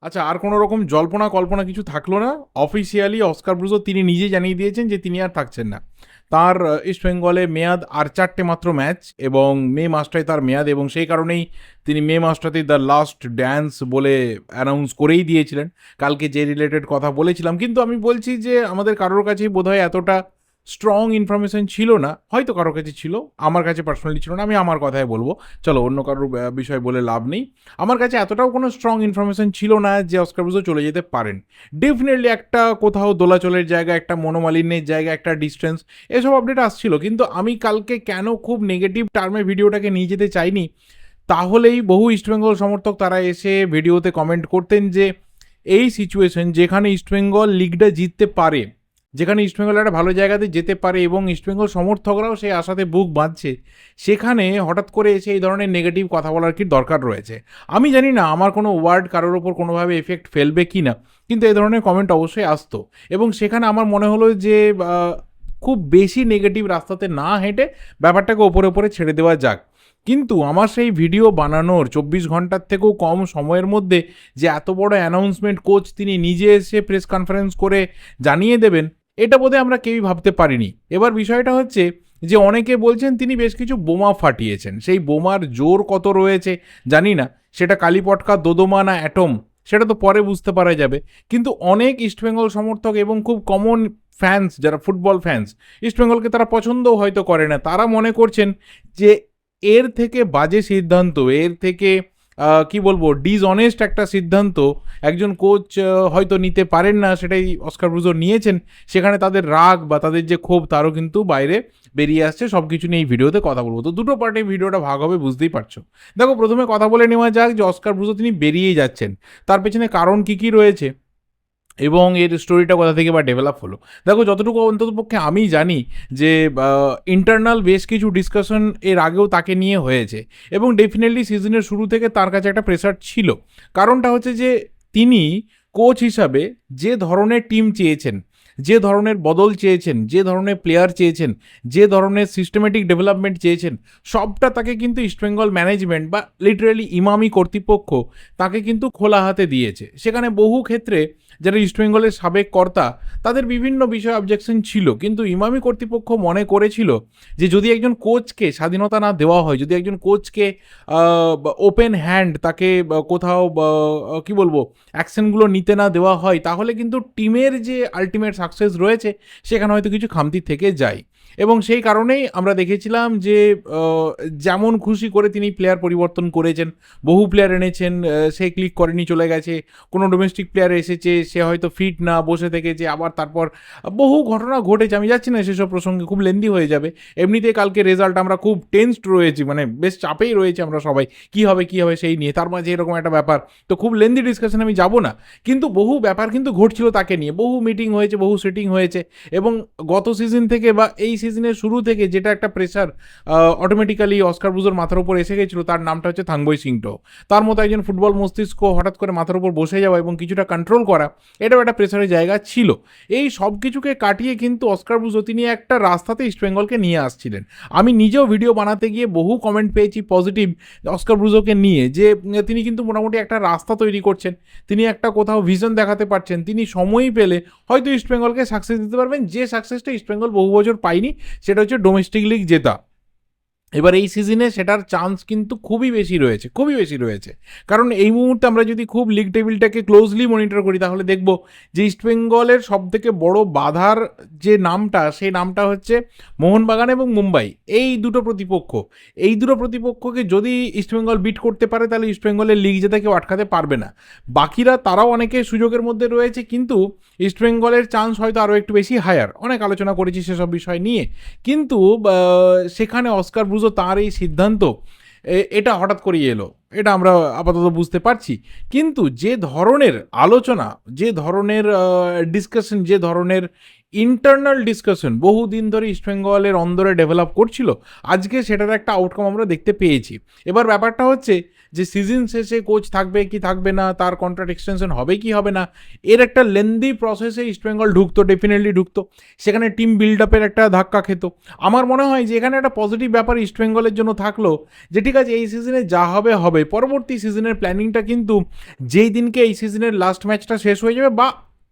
আচ্ছা, আর কোনো রকম জল্পনা কল্পনা কিছু থাকলো না। অফিসিয়ালি অস্কার ব্রুজো তিনি নিজে জানিয়ে দিয়েছেন যে তিনি আর থাকছেন না। তার ইস্টবেঙ্গলে মেয়াদ আর 4টে মাত্র ম্যাচ এবং মে মাসটাই তার মেয়াদ, এবং সেই কারণেই তিনি মে মাসটাতেই দ্য লাস্ট ড্যান্স বলে অ্যানাউন্স করেই দিয়েছিলেন। কালকে যে রিলেটেড কথা বলেছিলাম, কিন্তু আমি বলছি যে আমাদের কারোর কাছেই বোধহয় এতটা স্ট্রং ইনফরমেশন ছিল না। হয়তো কারোর কাছে ছিল, আমার কাছে পার্সোনালি ছিল না। আমি আমার কথাই বলবো, চলো অন্য কারোর বিষয় বলে লাভ নেই। আমার কাছে এতটাও কোনো স্ট্রং ইনফরমেশন ছিল না যে অস্কার ব্রুজো চলে যেতে পারেন। ডেফিনেটলি একটা কোথাও দোলাচলের জায়গা, একটা মনোমালিন্যের জায়গা, একটা ডিস্টেন্স, এসব আপডেট আসছিল। কিন্তু আমি কালকে কেন খুব নেগেটিভ টার্মে ভিডিওটাকে নিয়ে যেতে চাইনি, তাহলেই বহু ইস্টবেঙ্গল সমর্থক তারা এসে ভিডিওতে কমেন্ট করতেন যে এই সিচুয়েশন যেখানে ইস্টবেঙ্গল লিগটা জিততে পারে, যেখানে ইস্টবেঙ্গল একটা ভালো জায়গাতে যেতে পারে এবং ইস্টবেঙ্গল সমর্থকরাও সেই আশাতে বুক বাঁধছে, সেখানে হঠাৎ করে এসে এই ধরনের নেগেটিভ কথা বলার কি দরকার রয়েছে। আমি জানি না আমার কোনো ওয়ার্ড কারোর ওপর কোনোভাবে এফেক্ট ফেলবে কি না, কিন্তু এই ধরনের কমেন্ট অবশ্যই আসতো। এবং সেখানে আমার মনে হলো যে খুব বেশি নেগেটিভ রাস্তাতে না হেঁটে ব্যাপারটাকে ওপরে ওপরে ছেড়ে দেওয়া যাক। কিন্তু আমার সেই ভিডিও বানানোর 24 ঘন্টার থেকেও কম সময়ের মধ্যে যে এত বড় অ্যানাউন্সমেন্ট কোচ তিনি নিজে এসে প্রেস কনফারেন্স করে জানিয়ে দেবেন, এটা বোধহয় আমরা কেউই ভাবতে পারিনি। এবার বিষয়টা হচ্ছে যে অনেকে বলছেন তিনি বেশ কিছু বোমা ফাটিয়েছেন। সেই বোমার জোর কত রয়েছে জানি না, সেটা কালীপটকা, দোদমা না অ্যাটম, সেটা তো পরে বুঝতে পারা যাবে। কিন্তু অনেক ইস্টবেঙ্গল সমর্থক এবং খুব কমন ফ্যান্স, যারা ফুটবল ফ্যান্স, ইস্টবেঙ্গলকে তারা পছন্দও হয়তো করে না, তারা মনে করছেন যে এর থেকে বাজে সিদ্ধান্ত, এর থেকে কি বলবো, ডিসঅনেস্ট একটা সিদ্ধান্ত একজন কোচ হয়তো নিতে পারেন না, সেটাই অস্কার ব্রুজো নিয়েছেন। সেখানে তাদের রাগ বা তাদের যে ক্ষোভ, তারও কিন্তু বাইরে বেরিয়ে আসছে। সব কিছু নিয়ে এই ভিডিওতে কথা বলবো। তো দুটো পার্টে ভিডিওটা ভাগ হবে, বুঝতেই পারছো। দেখো, প্রথমে কথা বলে নেওয়া যাক যে অস্কার ব্রুজো তিনি বেরিয়েই যাচ্ছেন, তার পেছনে কারণ কী কী রয়েছে এবং এর স্টোরিটা কোথা থেকে বা ডেভেলপ হলো। দেখো, যতটুকু অন্ততপক্ষে আমি জানি যে ইন্টারনাল বেশ কিছু ডিসকাশন এর আগেও তাকে নিয়ে হয়েছে, এবং ডেফিনেটলি সিজনের শুরু থেকে তার কাছে একটা প্রেশার ছিল। কারণটা হচ্ছে যে তিনি কোচ হিসাবে যে ধরনের টিম চেয়েছেন, যে ধরনের বদল চেয়েছেন, যে ধরনের প্লেয়ার চেয়েছেন, যে ধরনের সিস্টেমেটিক ডেভেলপমেন্ট চেয়েছেন, সবটা তাকে কিন্তু ইস্টবেঙ্গল ম্যানেজমেন্ট বা লিটারালি ইমামি কর্তৃপক্ষ তাকে কিন্তু খোলা হাতে দিয়েছে। সেখানে বহু ক্ষেত্রে যারা ইস্টবেঙ্গলের সাবেক কর্তা, তাদের বিভিন্ন বিষয়ে অবজেকশন ছিল, কিন্তু ইমামি কর্তৃপক্ষ মনে করেছিল যে যদি একজন কোচকে স্বাধীনতা না দেওয়া হয়, যদি একজন কোচকে ওপেন হ্যান্ড তাকে কোথাও কি বলবো অ্যাকশনগুলো নিতে না দেওয়া হয়, তাহলে কিন্তু টিমের যে আলটিমেট সাকসেস রয়েছে সেখানে হয়তো কিছু খামতি থেকে যায়। এবং সেই কারণেই আমরা দেখেছিলাম যে যেমন খুশি করে তিনি প্লেয়ার পরিবর্তন করেছেন, বহু প্লেয়ার এনেছেন, সে ক্লিক করেনি, চলে গেছে। কোনো ডোমেস্টিক প্লেয়ার এসেছে, সে হয়তো ফিট না, বসে থেকেছে, আবার তারপর বহু ঘটনা ঘটেছে। আমি যাচ্ছি না সেসব প্রসঙ্গে, খুব লেন্দি হয়ে যাবে। এমনিতেই কালকে রেজাল্ট আমরা খুব টেন্সড রয়েছি, মানে বেশ চাপেই রয়েছে আমরা সবাই, কী হবে কী হবে সেই নিয়ে। তার মাঝে এরকম একটা ব্যাপার, তো খুব লেন্দি ডিসকাশন আমি যাব না। কিন্তু বহু ব্যাপার কিন্তু ঘটছিল তাকে নিয়ে, বহু মিটিং হয়েছে, বহু সিটিং হয়েছে, এবং গত সিজন থেকে বা এই সিজনের শুরু থেকে যেটা একটা প্রেশার অটোমেটিক্যালি অস্কার ব্রুজোর মাথার উপর এসে গেছিলো, তার নামটা হচ্ছে থাংবই সিংটো। তার মতো একজন ফুটবল মস্তিষ্ক হঠাৎ করে মাথার উপর বসে যাওয়া এবং কিছুটা কন্ট্রোল করা, এটাও একটা প্রেশারের জায়গা ছিল। এই সব কিছুকে কাটিয়ে কিন্তু অস্কার ব্রুজো তিনি একটা রাস্তাতে ইস্টবেঙ্গলকে নিয়ে আসছিলেন। আমি নিজেও ভিডিও বানাতে গিয়ে বহু কমেন্ট পেয়েছি পজিটিভ অস্কার ব্রুজোকে নিয়ে, যে তিনি কিন্তু মোটামুটি একটা রাস্তা তৈরি করছেন, তিনি একটা কোথাও ভিশন দেখাতে পারছেন, তিনি সময়ই পেলে হয়তো ইস্টবেঙ্গলকে সাকসেস দিতে পারবেন, যে সাকসেসটা ইস্টবেঙ্গল বহু বছর পায়নি, সেটা হচ্ছে ডোমেস্টিক লিগ জেতা। এবার এই সিজনে সেটার চান্স কিন্তু খুবই বেশি রয়েছে, খুবই বেশি রয়েছে। কারণ এই মুহূর্তে আমরা যদি খুব লিগ টেবিলটাকে ক্লোজলি মনিটর করি, তাহলে দেখব যে ইস্টবেঙ্গলের সবথেকে বড় বাধার যে নামটা, সেই নামটা হচ্ছে মোহনবাগান এবং মুম্বাই। এই দুটো প্রতিপক্ষ, এই দুটো প্রতিপক্ষকে যদি ইস্টবেঙ্গল বিট করতে পারে, তাহলে ইস্টবেঙ্গলের লিগ জেতা কেউ আটকাতে পারবে না। বাকিরা তারাও অনেকে সুযোগের মধ্যে রয়েছে, কিন্তু ইস্টবেঙ্গলের চান্স হয়তো আরও একটু বেশি হায়ার। অনেক আলোচনা করেছি সেসব বিষয় নিয়ে, কিন্তু সেখানে অস্কার ব্রুজো তার এই সিদ্ধান্ত, এটা হঠাৎ করেই এলো, এটা আমরা আপাতত বুঝতে পারছি। কিন্তু যে ধরনের আলোচনা, যে ধরনের ডিসকাশন, যে ধরনের ইন্টারনাল ডিসকাশন বহুদিন ধরে ইস্টবেঙ্গলের অন্দরে ডেভেলপ করছিল, আজকে সেটার একটা আউটকাম আমরা দেখতে পেয়েছি। এবার ব্যাপারটা হচ্ছে যে সিজন শেষে কোচ থাকবে কি থাকবে না, তার কন্ট্রাক্ট এক্সটেনশন হবে কি হবে না, এর একটা লেন্দি প্রসেসে ইস্টবেঙ্গল ঢুকতো, ডেফিনেটলি ঢুকতো, সেখানে টিম বিল্ড আপের একটা ধাক্কা খেত। আমার মনে হয় যে এখানে একটা পজিটিভ ব্যাপার ইস্টবেঙ্গলের জন্য থাকলো যে ঠিক আছে এই সিজনে যা হবে হবে, পরবর্তী সিজনের প্ল্যানিংটা কিন্তু যেই দিনকে এই সিজনের লাস্ট ম্যাচটা শেষ হয়ে যাবে বা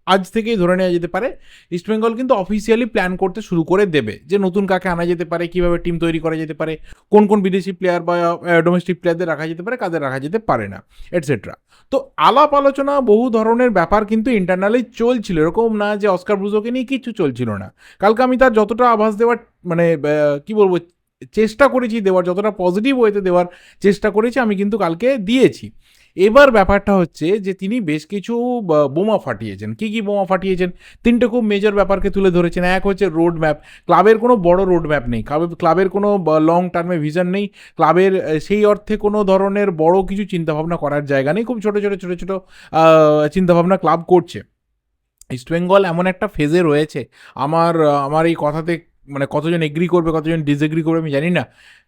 আজ থেকেই ধরে নেওয়া যেতে পারে, ইস্টবেঙ্গল কিন্তু অফিসিয়ালি প্ল্যান করতে শুরু করে দেবে যে নতুন কাকে আনা যেতে পারে, কীভাবে টিম তৈরি করা যেতে পারে, কোন কোন বিদেশি প্লেয়ার বা ডোমেস্টিক প্লেয়ারদের রাখা যেতে পারে, কাদের রাখা যেতে পারে না, এটসেট্রা। তো আলাপ আলোচনা বহু ধরনের ব্যাপার কিন্তু ইন্টারনালি চলছিল, এরকম না যে অস্কার ব্রুজোকে নিয়ে কিছু চলছিল না। কালকে আমি তার যতটা আভাস দেওয়ার মানে কি বলবো চেষ্টা করেছি দেওয়ার, যতটা পজিটিভ ওয়েতে দেওয়ার চেষ্টা করেছি আমি কিন্তু কালকে দিয়েছি। এবার ব্যাপারটা হচ্ছে যে তিনি বেশ কিছু বোমা ফাটিয়েছেন। কি কি বোমা ফাটিয়েছেন? তিনটে খুব মেজর ব্যাপারকে তুলে ধরেছেন। এক হচ্ছে রোড ম্যাপ। ক্লাবের কোনো বড় রোড ম্যাপ নেই, ক্লাবের কোনো লং টার্মে ভিশন নেই, ক্লাবের সেই অর্থে কোনো ধরনের বড় কিছু চিন্তাভাবনা করার জায়গা নেই, খুব ছোটো ছোটো ছোটো ছোটো চিন্তাভাবনা ক্লাব করছে। ইস্টবেঙ্গল এমন একটা ফেজে রয়েছে, আমার এই কথাতে মানে কতজন এগ্রি করবে কতজন ডিসএগ্রি করবে আমি জানি না,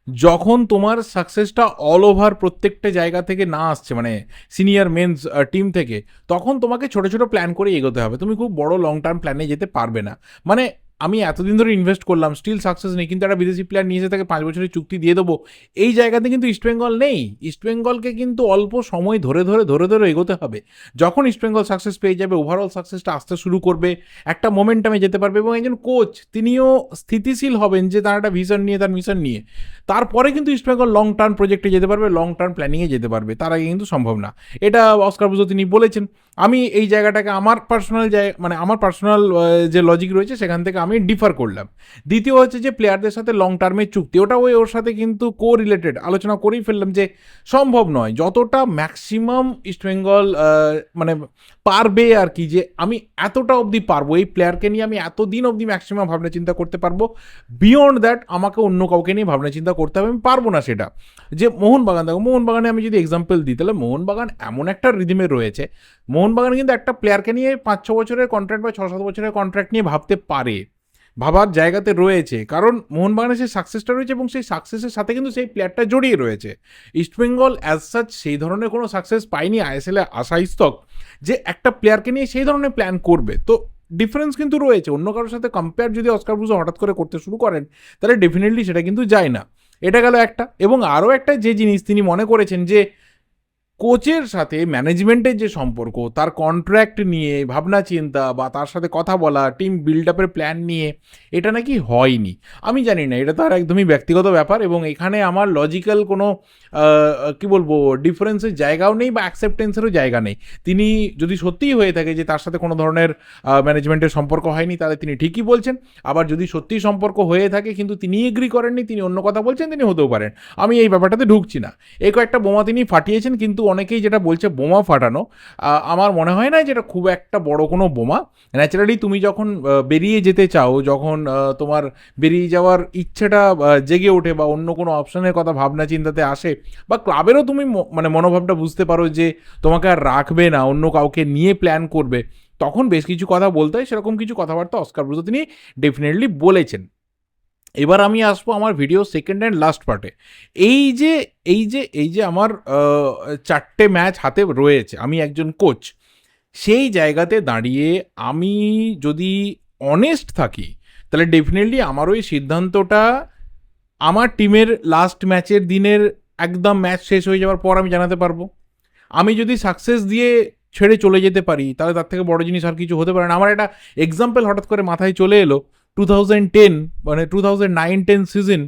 যখন তোমার সাকসেসটা অল ওভার প্রত্যেকটা জায়গা থেকে না আসছে, মানে সিনিয়র মেন্স টিম থেকে, তখন তোমাকে ছোটো ছোটো প্ল্যান করে এগোতে হবে, তুমি খুব বড় লং টার্ম প্ল্যানে যেতে পারবে না। মানে আমি এতদিন ধরে ইনভেস্ট করলাম, স্টিল সাকসেস নেই, কিন্তু একটা বিদেশি প্লেয়ার নিয়ে এসে তাকে 5 বছরের চুক্তি দিয়ে দেবো, এই জায়গাতে কিন্তু ইস্টবেঙ্গল নেই। ইস্টবেঙ্গলকে কিন্তু অল্প সময় ধরে ধরে ধরে ধরে এগোতে হবে। যখন ইস্টবেঙ্গল সাকসেস পেয়ে যাবে, ওভারঅল সাকসেসটা আসতে শুরু করবে, একটা মোমেন্টামে যেতে পারবে, এবং একজন কোচ তিনিও স্থিতিশীল হবেন যে তার একটা ভিশন নিয়ে, তার মিশন নিয়ে, তারপরে কিন্তু ইস্টবেঙ্গল লং টার্ম প্রজেক্টে যেতে পারবে, লং টার্ম প্ল্যানিংয়ে যেতে পারবে, তার আগে কিন্তু সম্ভব না। এটা অস্কার ব্রুজো তিনি বলেছেন। আমি এই জায়গাটাকে আমার পার্সোনাল মানে আমার পার্সোনাল যে লজিক রয়েছে সেখান থেকে আমি ডিফার করলাম। দ্বিতীয় হচ্ছে যে প্লেয়ারদের সাথে লং টার্মের চুক্তি, ওটা ওর সাথে কিন্তু কো রিলেটেড আলোচনা করেই ফেললাম যে সম্ভব নয়, যতটা ম্যাক্সিমাম ইস্টবেঙ্গল মানে পারবে আর কি, যে আমি এতটা অবধি পারবো, এই প্লেয়ারকে নিয়ে আমি এতদিন অবধি ম্যাক্সিমাম ভাবনা চিন্তা করতে পারবো, বিয়ন্ড দ্যাট আমাকে অন্য কাউকে নিয়ে ভাবনা চিন্তা করতে হবে, আমি পারবো না সেটা। যে মোহনবাগান, দেখো মোহনবাগানে আমি যদি এক্সাম্পল দিই, তাহলে মোহনবাগান এমন একটা রিদিমে রয়েছে, মোহনবাগান কিন্তু একটা প্লেয়ারকে নিয়ে 5-6 বছরের কন্ট্রাক্ট বা 6-7 বছরের কন্ট্রাক্ট নিয়ে ভাবতে পারে, ভাবার জায়গাতে রয়েছে, কারণ মোহনবাগানের সেই সাকসেসটা রয়েছে এবং সেই সাকসেসের সাথে কিন্তু সেই প্লেয়ারটা জড়িয়ে রয়েছে। ইস্টবেঙ্গল অ্যাজ সাচ সেই ধরনের কোনো সাকসেস পায়নি আইএসএলে আসা ইস্তক যে একটা প্লেয়ারকে নিয়ে সেই ধরনের প্ল্যান করবে। তো ডিফারেন্স কিন্তু রয়েছে, অন্য কারোর সাথে কম্পেয়ার যদি অস্কার ব্রুজো হঠাৎ করে করতে শুরু করেন, তাহলে ডেফিনেটলি সেটা কিন্তু যায় না। এটা গেল একটা। এবং আরও একটা যে জিনিস তিনি মনে করেছেন যে কোচের সাথে ম্যানেজমেন্টের যে সম্পর্ক, তার কন্ট্রাক্ট নিয়ে ভাবনা চিন্তা বা তার সাথে কথা বলা, টিম বিল্ড আপের প্ল্যান নিয়ে, এটা নাকি হয়নি। আমি জানি না, এটা তার একদমই ব্যক্তিগত ব্যাপার, এবং এখানে আমার লজিক্যাল কোনো কি বলবো ডিফারেন্সের জায়গাও নেই বা অ্যাকসেপ্টেন্সেরও জায়গা নেই। তিনি যদি সত্যিই হয়ে থাকে যে তার সাথে কোনো ধরনের ম্যানেজমেন্টের সম্পর্ক হয়নি, তাহলে তিনি ঠিকই বলছেন। আবার যদি সত্যিই সম্পর্ক হয়ে থাকে কিন্তু তিনি এগ্রি করেননি, তিনি অন্য কথা বলছেন, তিনি হতেও পারেন, আমি এই ব্যাপারটাতে ঢুকছি না। এই কয়েকটা বোমা তিনি ফাটিয়েছেন, কিন্তু অনেকেই যেটা বলছে বোমা ফাটানো, আমার মনে হয় না যেটা খুব একটা বড় কোনো বোমা। ন্যাচারালি তুমি যখন বেরিয়ে যেতে চাও, যখন তোমার বেরিয়ে যাওয়ার ইচ্ছেটা জেগে ওঠে বা অন্য কোনো অপশনের কথা ভাবনা চিন্তাতে আসে, বা ক্লাবেরও তুমি মানে মনোভাবটা বুঝতে পারো যে তোমাকে আর রাখবে না, অন্য কাউকে নিয়ে প্ল্যান করবে, তখন বেশ কিছু কথা বলতে হয়। সেরকম কিছু কথাবার্তা অস্কার ব্রুজো তিনি ডেফিনেটলি বলেছেন। এবার আমি আসবো আমার ভিডিও সেকেন্ড অ্যান্ড লাস্ট পার্টে। এই যে আমার 4টে ম্যাচ হাতে রয়েছে, আমি একজন কোচ, সেই জায়গাতে দাঁড়িয়ে আমি যদি অনেস্ট থাকি, তাহলে ডেফিনেটলি আমার ওই সিদ্ধান্তটা আমার টিমের লাস্ট ম্যাচের দিনের একদম ম্যাচ শেষ হয়ে যাওয়ার পর আমি জানাতে পারবো। আমি যদি সাকসেস দিয়ে ছেড়ে চলে যেতে পারি, তাহলে তার থেকে বড় জিনিস আর কিছু হতে পারে না। আমার একটা এক্সাম্পল হঠাৎ করে মাথায় চলে এলো, 2010 মানে 2009-10 season,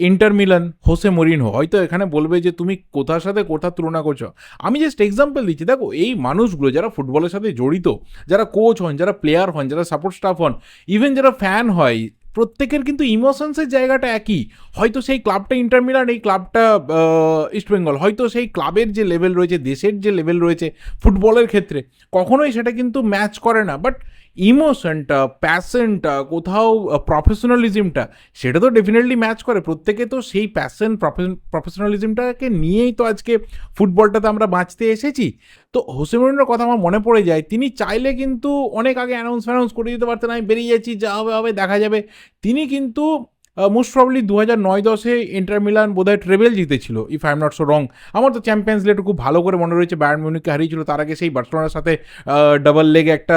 inter Milan, Jose Mourinho. হয়তো এখানে বলবে যে তুমি কোথার সাথে কোথার তুলনা করছো, আমি জাস্ট এক্সাম্পল দিচ্ছি। দেখো এই মানুষগুলো যারা ফুটবলের সাথে জড়িত, যারা কোচ হন, যারা প্লেয়ার হন, যারা সাপোর্ট স্টাফ হন, ইভেন যারা ফ্যান হয়, প্রত্যেকের কিন্তু ইমোশনসের জায়গাটা একই। হয়তো সেই ক্লাবটা ইন্টার মিলান, এই ক্লাবটা ইস্টবেঙ্গল, হয়তো সেই ক্লাবের যে লেভেল রয়েছে, দেশের যে লেভেল রয়েছে ফুটবলের ক্ষেত্রে, কখনোই সেটা কিন্তু ম্যাচ করে না। বাট ইমোশনটা, প্যাশনটা, কোথাও প্রফেশনালিজমটা, সেটা তো ডেফিনেটলি ম্যাচ করে। প্রত্যেকে তো সেই প্যাশন, প্রফেশনালিজমটাকে নিয়েই তো আজকে ফুটবলটাতে আমরা বাঁচতে এসেছি। তো হোসে মরিনহোর কথা আমার মনে পড়ে যায়, তিনি চাইলে কিন্তু অনেক আগে অ্যানাউন্স করে দিতে পারতেন, আমি বেরিয়ে যাচ্ছি, যা হবে হবে দেখা যাবে। তিনি কিন্তু মোস্ট প্রবলি 2009-10 ইন্টার মিলান বোধহয় ট্রেবেল জিতেছিল, if I am not so রং। আমার তো চ্যাম্পিয়ন্স লিগটা খুব ভালো করে মনে রয়েছে, বায়ার্ন মিউনিখকে হারিয়েছিল, তার আগে সেই বার্সেলোনার সাথে ডাবল লেগে একটা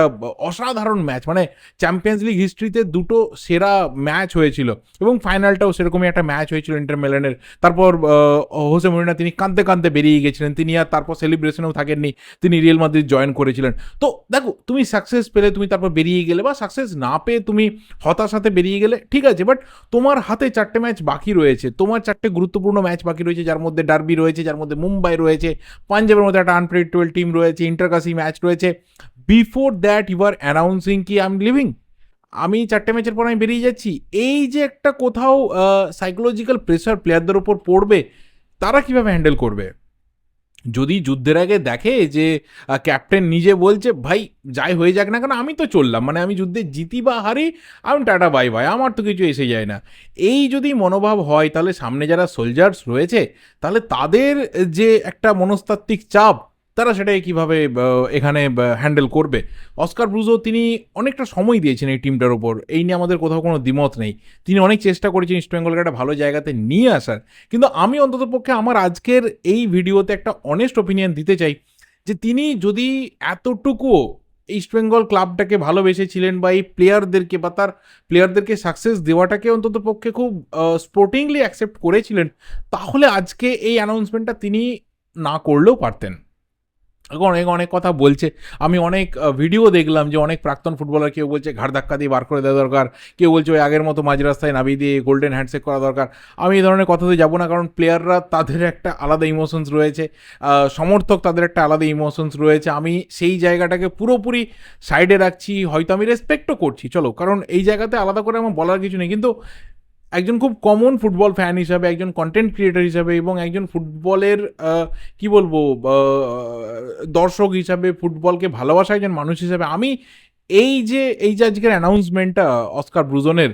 অসাধারণ ম্যাচ, মানে চ্যাম্পিয়ন্স লিগ হিস্ট্রিতে দুটো সেরা ম্যাচ হয়েছিল, এবং ফাইনালটাও সেরকমই একটা ম্যাচ হয়েছিল ইন্টার মিলানের। তারপর হোসে মরিনহো তিনি কাঁদতে কাঁদতে বেরিয়ে গেছিলেন, তিনি আর তারপর সেলিব্রেশনেও থাকেননি, তিনি রিয়েল মাদ্রিদ জয়েন করেছিলেন। তো দেখো, তুমি সাকসেস পেলে তুমি তারপর বেরিয়ে গেলে, বা সাকসেস না পেয়ে তুমি হতাশাতে বেরিয়ে গেলে, ঠিক আছে, বাট তোমার হাতে 4টে ম্যাচ বাকি রয়েছে, তোমার 4টে গুরুত্বপূর্ণ ম্যাচ বাকি রয়েছে, যার মধ্যে ডার্বি রয়েছে, যার মধ্যে মুম্বাই রয়েছে, পাঞ্জাবের মধ্যে একটা আনপ্রেডিক্টেবল টিম রয়েছে, ইন্টারকাসি ম্যাচ রয়েছে। Before that you are announcing কি আই এম লিভিং, আমি 4টে ম্যাচের পর আমি বেরিয়ে যাচ্ছি, এই যে একটা কোথাও সাইকোলজিক্যাল প্রেশার প্লেয়ারদের ওপর পড়বে, তারা কিভাবে হ্যান্ডেল করবে? যদি যুদ্ধের আগে দেখে যে ক্যাপ্টেন নিজে বলছে, ভাই যাই হয়ে যাক না কেন আমি তো চললাম, মানে আমি যুদ্ধে জিতি বা হারি, আমি টাটা বাই বাই, আমার তো কিছু এসে যায় না, এই যদি মনোভাব হয়, তাহলে সামনে যারা সোলজার্স রয়েছে, তাহলে তাদের যে একটা মনস্তাত্ত্বিক চাপ, তারা সেটাকে কীভাবে এখানে হ্যান্ডেল করবে? অস্কার ব্রুজো তিনি অনেকটা সময় দিয়েছেন এই টিমটার ওপর, এই নিয়ে আমাদের কোথাও কোনো দ্বিমত নেই। তিনি অনেক চেষ্টা করেছেন ইস্টবেঙ্গলকে একটা ভালো জায়গাতে নিয়ে আসার, কিন্তু আমি অন্ততপক্ষে আমার আজকের এই ভিডিওতে একটা অনেস্ট ওপিনিয়ন দিতে চাই, যে তিনি যদি এতটুকুও ইস্টবেঙ্গল ক্লাবটাকে ভালোবেসেছিলেন, বা এই প্লেয়ারদেরকে বা তার প্লেয়ারদেরকে সাকসেস দেওয়াটাকে অন্ততপক্ষে খুব স্পোর্টিংলি অ্যাকসেপ্ট করেছিলেন, তাহলে আজকে এই অ্যানাউন্সমেন্টটা তিনি না করলেও পারতেন। অনেক অনেক কথা বলছে, আমি অনেক ভিডিও দেখলাম যে অনেক প্রাক্তন ফুটবলার, কেউ বলছে ঘাড় ধাক্কা দিয়ে বার করে দেওয়া দরকার, কেউ বলছে ওই আগের মতো মাঝ রাস্তায় নামিয়ে দিয়ে গোল্ডেন হ্যান্ডশেক করা দরকার। আমি এই ধরনের কথাতে যাবো না, কারণ প্লেয়াররা তাদের একটা আলাদা ইমোশনস রয়েছে, সমর্থক তাদের একটা আলাদা ইমোশনস রয়েছে, আমি সেই জায়গাটাকে পুরোপুরি সাইডে রাখছি, হয়তো আমি রেসপেক্টও করছি, চলো, কারণ এই জায়গাতে আলাদা করে আমার বলার কিছু নেই। কিন্তু একজন খুব কমন ফুটবল ফ্যান হিসাবে, একজন কন্টেন্ট ক্রিয়েটার হিসাবে, এবং একজন ফুটবলের কি বলবো, দর্শক হিসাবে, ফুটবলকে ভালোবাসা একজন মানুষ হিসাবে, আমি এই যে আজকের অ্যানাউন্সমেন্টটা অস্কার ব্রুজনের,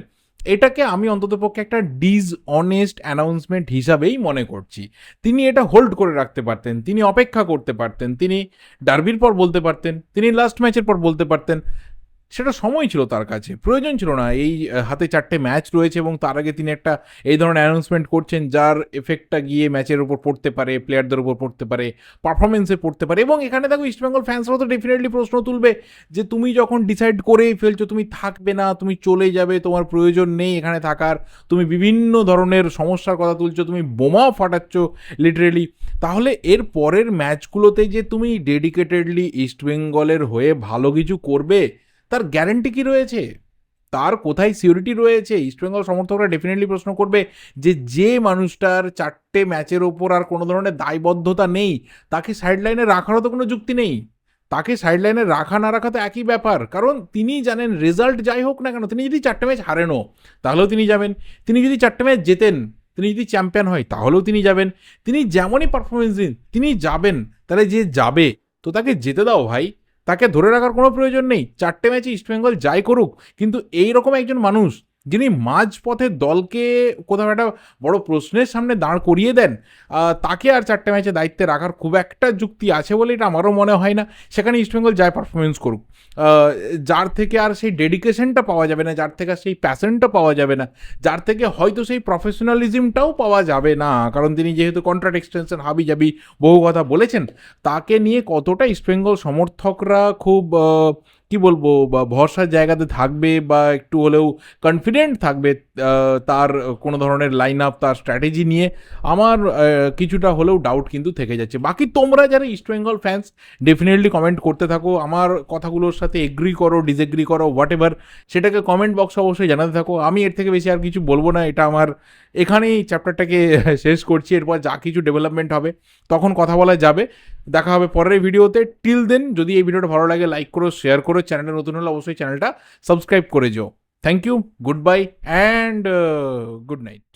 এটাকে আমি অন্ততপক্ষে একটা ডিসঅনেস্ট অ্যানাউন্সমেন্ট হিসাবেই মনে করছি। তিনি এটা হোল্ড করে রাখতে পারতেন, তিনি অপেক্ষা করতে পারতেন, তিনি ডার্বির পর বলতে পারতেন, তিনি লাস্ট ম্যাচের পর বলতে পারতেন, সেটা সময় ছিল তার কাছে, প্রয়োজন ছিল না। এই হাতে 4টে ম্যাচ রয়েছে, এবং তার আগে তিনি একটা এই ধরনের অ্যানাউন্সমেন্ট করছেন, যার এফেক্টটা গিয়ে ম্যাচের উপর পড়তে পারে, প্লেয়ারদের উপর পড়তে পারে, পারফরমেন্সে পড়তে পারে। এবং এখানে দেখো, ইস্টবেঙ্গল ফ্যান্সরাও তো ডেফিনেটলি প্রশ্ন তুলবে, যে তুমি যখন ডিসাইড করেই ফেলছো তুমি থাকবে না, তুমি চলে যাবে, তোমার প্রয়োজন নেই এখানে থাকার, তুমি বিভিন্ন ধরনের সমস্যার কথা তুলছো, তুমি বোমাও ফাটাচ্ছ লিটারেলি, তাহলে এর পরের ম্যাচগুলোতে যে তুমি ডেডিকেটেডলি ইস্টবেঙ্গলের হয়ে ভালো কিছু করবে, তার গ্যারেন্টি কি রয়েছে? তার কোথায় সিউরিটি রয়েছে? ইস্টবেঙ্গল সমর্থকরা ডেফিনেটলি প্রশ্ন করবে, যে মানুষটার 4টে ম্যাচের ওপর আর কোনো ধরনের দায়বদ্ধতা নেই, তাকে সাইডলাইনে রাখারও তো কোনো যুক্তি নেই। তাকে সাইডলাইনে রাখা না রাখা তো একই ব্যাপার, কারণ তিনি জানেন রেজাল্ট যাই হোক না কেন, তিনি যদি 4টে ম্যাচ হারেনও, তাহলেও তিনি যাবেন। তিনি যদি 4টে ম্যাচ জেতেন, তিনি যদি চ্যাম্পিয়ন হয়, তাহলেও তিনি যাবেন। তিনি যেমনই পারফরমেন্স দিন, তিনি যাবেন। তাহলে যে যাবে, তো তাকে যেতে দাও ভাই, তাকে ধরে রাখার কোনো প্রয়োজন নেই। 4টে ম্যাচে ইস্টবেঙ্গল যাই করুক, কিন্তু এইরকম একজন মানুষ, যিনি মাঝপথে দলকে কোথাও একটা বড় প্রশ্নের সামনে দাঁড় করিয়ে দেন, তাকে আর 4টে ম্যাচে দায়িত্বে রাখার খুব একটা যুক্তি আছে বলে এটা আমারও মনে হয় না। সেখানে ইস্টবেঙ্গল যায় পারফরমেন্স করুক, যার থেকে আর সেই ডেডিকেশনটা পাওয়া যাবে না, যার থেকে আর সেই প্যাশনটা পাওয়া যাবে না, যার থেকে হয়তো সেই প্রফেশনালিজমটাও পাওয়া যাবে না, কারণ তিনি যেহেতু কন্ট্রাক্ট এক্সটেনশন হাবি জাবি বহু কথা বলেছেন, তাকে নিয়ে কতটা ইস্টবেঙ্গল সমর্থকরা খুব কি বলবো, বা ভরসার জায়গাতে থাকবে, বা একটু হলেও কনফিডেন্ট থাকবে তার কোনো ধরনের লাইন আপ, তার স্ট্র্যাটেজি নিয়ে, আমার কিছুটা হলেও ডাউট কিন্তু থেকে যাচ্ছে। বাকি তোমরা যারা ইস্টবেঙ্গল ফ্যান্স, ডেফিনেটলি কমেন্ট করতে থাকো, আমার কথাগুলোর সাথে এগ্রি করো, ডিসএগ্রি করো, হোয়াট এভার, সেটাকে কমেন্ট বক্সে অবশ্যই জানাতে থাকো। আমি এর থেকে বেশি আর কিছু বলবো না, এটা আমার এখানেই চ্যাপ্টারটাকে শেষ করছি। এরপর যা কিছু ডেভেলপমেন্ট হবে তখন কথা বলা যাবে। দেখা হবে পরের ভিডিওতে। টিল দেন, যদি এই ভিডিওটা ভালো লাগে লাইক করো, শেয়ার করো, চ্যানেলে নতুন হলে অবশ্যই চ্যানেলটা সাবস্ক্রাইব করে যাও। Thank you, good bye and good night.